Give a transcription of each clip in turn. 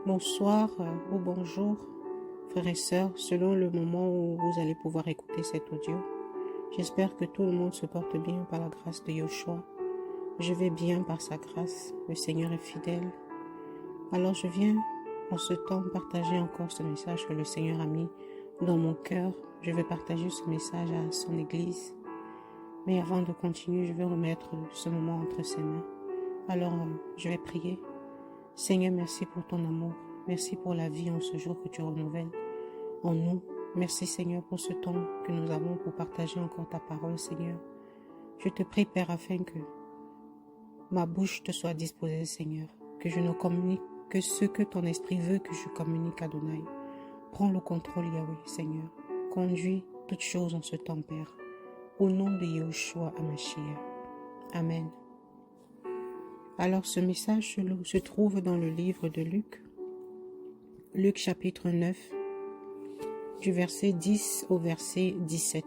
Bonsoir ou bonjour, frères et sœurs, selon le moment où vous allez pouvoir écouter cet audio. J'espère que tout le monde se porte bien par la grâce de Yoshua. Je vais bien par sa grâce, le Seigneur est fidèle. Alors je viens en ce temps partager encore ce message que le Seigneur a mis dans mon cœur. Je vais partager ce message à son Église. Mais avant de continuer, je vais remettre ce moment entre ses mains. Alors je vais prier. Seigneur, merci pour ton amour. Merci pour la vie en ce jour que tu renouvelles en nous. Merci Seigneur pour ce temps que nous avons pour partager encore ta parole, Seigneur. Je te prie, Père, afin que ma bouche te soit disposée, Seigneur. Que je ne communique que ce que ton esprit veut que je communique, Adonai. Prends le contrôle, Yahweh, Seigneur. Conduis toutes choses en ce temps, Père. Au nom de Yahushua HaMashiach. Amen. Alors ce message se trouve dans le livre de Luc. Luc chapitre 9, du verset 10 au verset 17.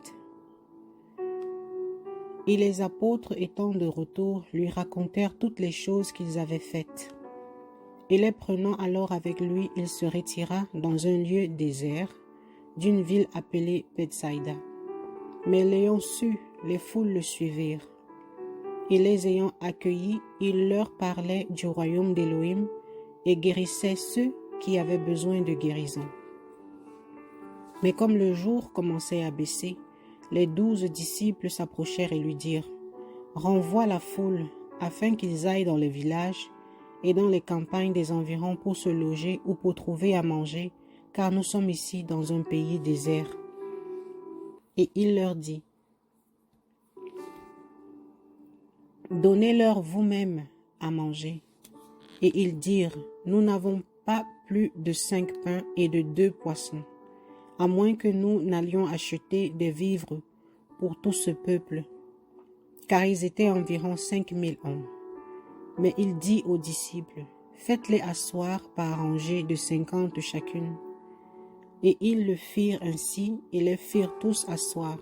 Et les apôtres étant de retour, lui racontèrent toutes les choses qu'ils avaient faites. Et les prenant alors avec lui, il se retira dans un lieu désert d'une ville appelée Bethsaïda. Mais l'ayant su, les foules le suivirent. Et les ayant accueillis, il leur parlait du royaume d'Élohim et guérissait ceux qui avaient besoin de guérison. Mais comme le jour commençait à baisser, les 12 disciples s'approchèrent et lui dirent : « Renvoie la foule, afin qu'ils aillent dans les villages et dans les campagnes des environs pour se loger ou pour trouver à manger, car nous sommes ici dans un pays désert. » Et il leur dit : « Donnez-leur vous-même à manger. » Et ils dirent : « Nous n'avons pas plus de 5 pains et de 2 poissons, à moins que nous n'allions acheter des vivres pour tout ce peuple. » Car ils étaient environ 5000 hommes. Mais il dit aux disciples : « Faites-les asseoir par rangées de 50 chacune. » Et ils le firent ainsi, et les firent tous asseoir.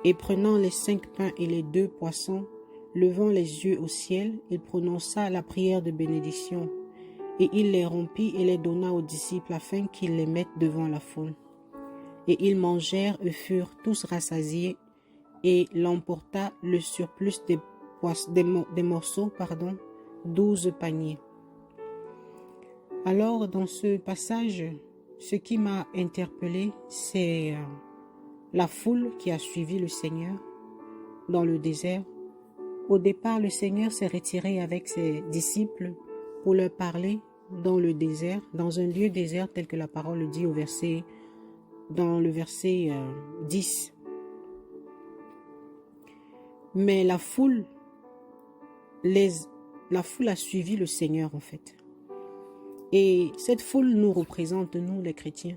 Et prenant les 5 pains et les 2 poissons, levant les yeux au ciel, il prononça la prière de bénédiction, et il les rompit et les donna aux disciples afin qu'ils les mettent devant la foule. Et ils mangèrent et furent tous rassasiés, et l'emporta le surplus des morceaux, 12 paniers. Alors, dans ce passage, ce qui m'a interpellé, c'est la foule qui a suivi le Seigneur dans le désert. Au départ, le Seigneur s'est retiré avec ses disciples pour leur parler dans le désert, dans un lieu désert tel que la parole le dit dans le verset 10. Mais la foule a suivi le Seigneur en fait. Et cette foule nous représente, nous les chrétiens.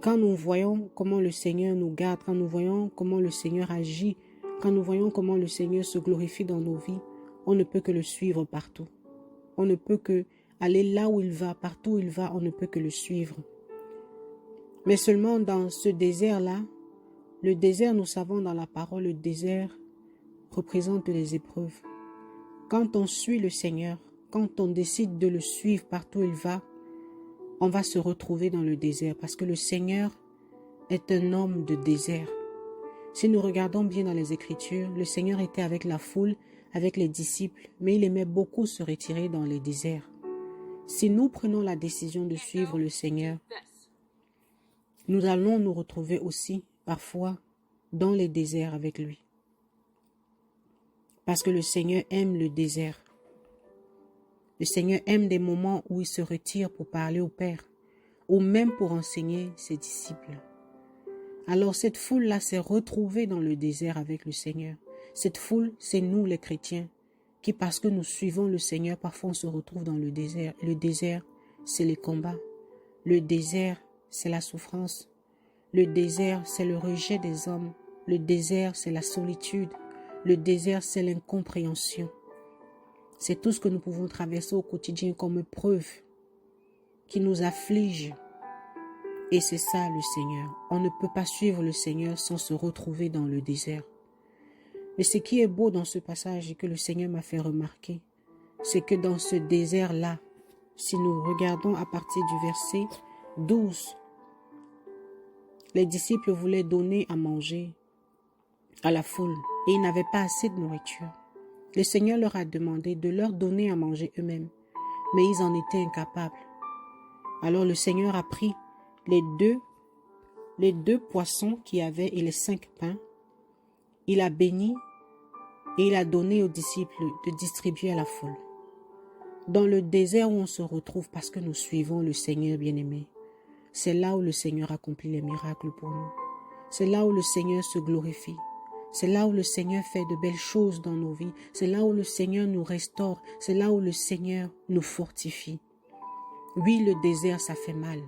Quand nous voyons comment le Seigneur nous garde, quand nous voyons comment le Seigneur agit, quand nous voyons comment le Seigneur se glorifie dans nos vies, on ne peut que le suivre partout. On ne peut que aller là où il va, partout où il va, on ne peut que le suivre. Mais seulement dans ce désert-là, le désert, nous savons dans la parole, le désert représente les épreuves. Quand on suit le Seigneur, quand on décide de le suivre partout où il va, on va se retrouver dans le désert parce que le Seigneur est un homme de désert. Si nous regardons bien dans les Écritures, le Seigneur était avec la foule, avec les disciples, mais il aimait beaucoup se retirer dans les déserts. Si nous prenons la décision de suivre le Seigneur, nous allons nous retrouver aussi, parfois, dans les déserts avec lui. Parce que le Seigneur aime le désert. Le Seigneur aime des moments où il se retire pour parler au Père, ou même pour enseigner ses disciples. Alors cette foule-là s'est retrouvée dans le désert avec le Seigneur. Cette foule, c'est nous les chrétiens, qui parce que nous suivons le Seigneur, parfois on se retrouve dans le désert. Le désert, c'est les combats. Le désert, c'est la souffrance. Le désert, c'est le rejet des hommes. Le désert, c'est la solitude. Le désert, c'est l'incompréhension. C'est tout ce que nous pouvons traverser au quotidien comme épreuve qui nous afflige. Et c'est ça le Seigneur. On ne peut pas suivre le Seigneur sans se retrouver dans le désert. Mais ce qui est beau dans ce passage et que le Seigneur m'a fait remarquer, c'est que dans ce désert-là, si nous regardons à partir du verset 12, les disciples voulaient donner à manger à la foule et ils n'avaient pas assez de nourriture. Le Seigneur leur a demandé de leur donner à manger eux-mêmes, mais ils en étaient incapables. Alors le Seigneur a pris les deux poissons qu'il y avait et les 5 pains. Il a béni et il a donné aux disciples de distribuer à la foule. Dans le désert où on se retrouve parce que nous suivons le Seigneur bien-aimé, c'est là où le Seigneur accomplit les miracles pour nous. C'est là où le Seigneur se glorifie. C'est là où le Seigneur fait de belles choses dans nos vies. C'est là où le Seigneur nous restaure. C'est là où le Seigneur nous fortifie. Oui, le désert, ça fait mal.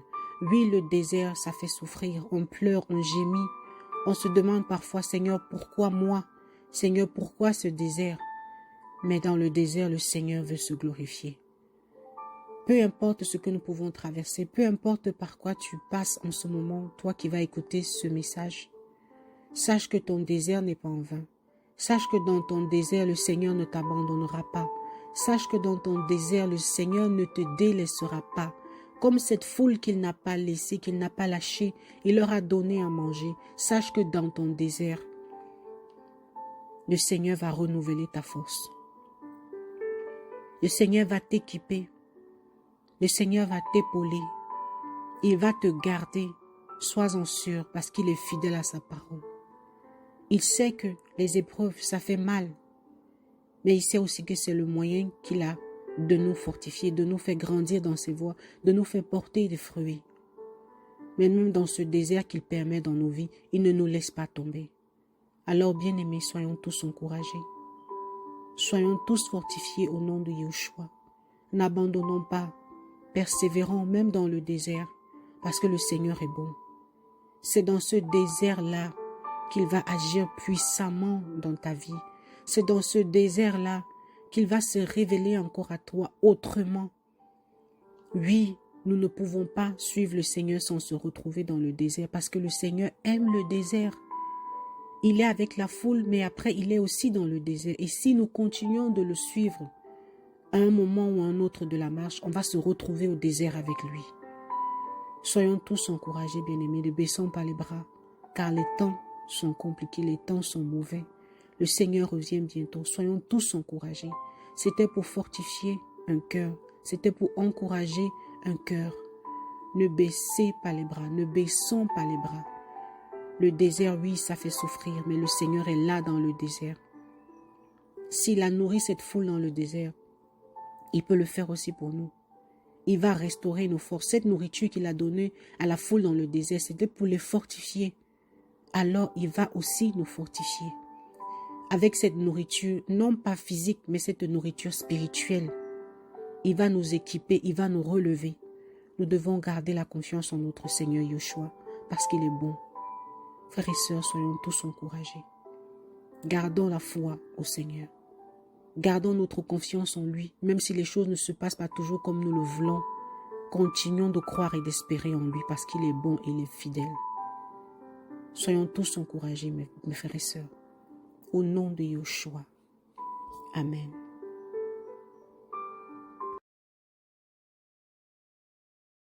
Oui, le désert, ça fait souffrir. On pleure, on gémit. On se demande parfois, Seigneur, pourquoi moi? Seigneur, pourquoi ce désert? Mais dans le désert, le Seigneur veut se glorifier. Peu importe ce que nous pouvons traverser, peu importe par quoi tu passes en ce moment, toi qui vas écouter ce message, sache que ton désert n'est pas en vain. Sache que dans ton désert, le Seigneur ne t'abandonnera pas. Sache que dans ton désert, le Seigneur ne te délaissera pas. Comme cette foule qu'il n'a pas laissée, qu'il n'a pas lâchée, il leur a donné à manger. Sache que dans ton désert, le Seigneur va renouveler ta force. Le Seigneur va t'équiper. Le Seigneur va t'épauler. Il va te garder. Sois-en sûr parce qu'il est fidèle à sa parole. Il sait que les épreuves, ça fait mal. Mais il sait aussi que c'est le moyen qu'il a de nous fortifier, de nous faire grandir dans ses voies, de nous faire porter des fruits. Mais même dans ce désert qu'il permet dans nos vies, il ne nous laisse pas tomber. Alors, bien-aimés, soyons tous encouragés. Soyons tous fortifiés au nom de Yeshua. N'abandonnons pas, persévérons même dans le désert, parce que le Seigneur est bon. C'est dans ce désert-là qu'il va agir puissamment dans ta vie. C'est dans ce désert-là qu'il va se révéler encore à toi autrement. Oui, nous ne pouvons pas suivre le Seigneur sans se retrouver dans le désert, parce que le Seigneur aime le désert. Il est avec la foule, mais après il est aussi dans le désert. Et si nous continuons de le suivre, à un moment ou à un autre de la marche, on va se retrouver au désert avec lui. Soyons tous encouragés, bien-aimés, ne baissons pas les bras, car les temps sont compliqués, les temps sont mauvais. Le Seigneur revient bientôt. Soyons tous encouragés. C'était pour fortifier un cœur. C'était pour encourager un cœur. Ne baissez pas les bras. Ne baissons pas les bras. Le désert, oui, ça fait souffrir, mais le Seigneur est là dans le désert. S'il a nourri cette foule dans le désert, il peut le faire aussi pour nous. Il va restaurer nos forces. Cette nourriture qu'il a donnée à la foule dans le désert, c'était pour les fortifier. Alors, il va aussi nous fortifier. Avec cette nourriture, non pas physique, mais cette nourriture spirituelle, il va nous équiper, il va nous relever. Nous devons garder la confiance en notre Seigneur Yeshua, parce qu'il est bon. Frères et sœurs, soyons tous encouragés. Gardons la foi au Seigneur. Gardons notre confiance en lui, même si les choses ne se passent pas toujours comme nous le voulons. Continuons de croire et d'espérer en lui, parce qu'il est bon et il est fidèle. Soyons tous encouragés, mes frères et sœurs. Au nom de Yeshua. Amen.